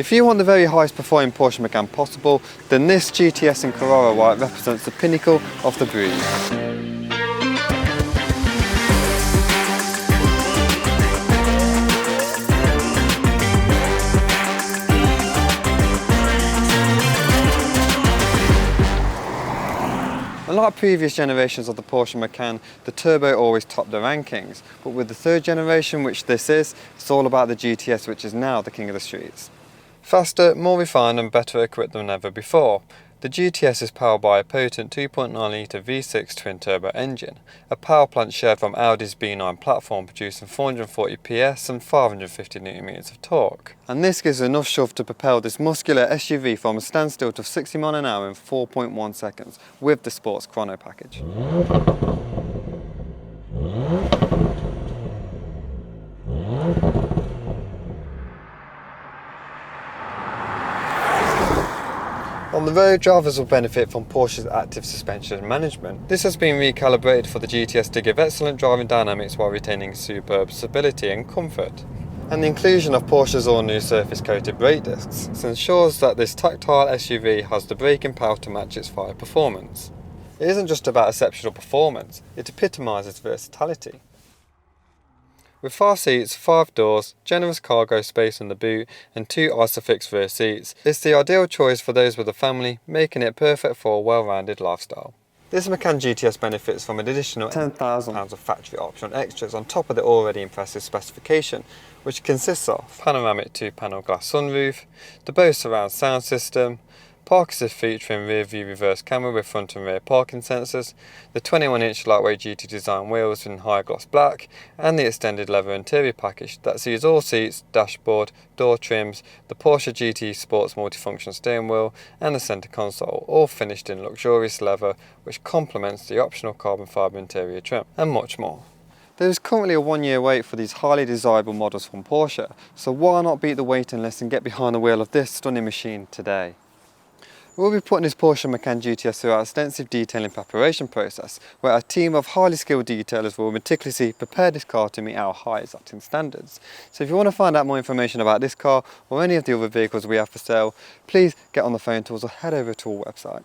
If you want the very highest performing Porsche Macan possible, then this GTS in Carrara White represents the pinnacle of the breed. Unlike previous generations of the Porsche Macan, the turbo always topped the rankings, but with the third generation, which this is, it's all about the GTS, which is now the king of the streets. Faster, more refined and better equipped than ever before. The GTS is powered by a potent 2.9 litre V6 twin-turbo engine, a power plant shared from Audi's B9 platform producing 440 PS and 550 Nm of torque. And this gives enough shove to propel this muscular SUV from a standstill to 60 miles an hour in 4.1 seconds with the sports chrono package. On the road, drivers will benefit from Porsche's active suspension management. This has been recalibrated for the GTS to give excellent driving dynamics while retaining superb stability and comfort. And the inclusion of Porsche's all-new surface-coated brake discs ensures that this tactile SUV has the braking power to match its fire performance. It isn't just about exceptional performance, it epitomises versatility. With 5 seats, 5 doors, generous cargo space in the boot and 2 ISOFIX rear seats, it's the ideal choice for those with a family, making it perfect for a well-rounded lifestyle. This Macan GTS benefits from an additional £10,000 of factory optional extras on top of the already impressive specification, which consists of panoramic 2-panel glass sunroof, the Bose surround sound system, park assist featuring rear view reverse camera with front and rear parking sensors, the 21-inch lightweight GT design wheels in high gloss black, and the extended leather interior package that sees all seats, dashboard, door trims, the Porsche GT Sports multifunction steering wheel and the centre console, all finished in luxurious leather which complements the optional carbon fibre interior trim, and much more. There is currently a 1-year wait for these highly desirable models from Porsche, so why not beat the waiting list and get behind the wheel of this stunning machine today? We'll be putting this Porsche Macan GTS through our extensive detailing preparation process, where a team of highly skilled detailers will meticulously prepare this car to meet our high exacting standards. So if you want to find out more information about this car or any of the other vehicles we have for sale, please get on the phone to us or head over to our website.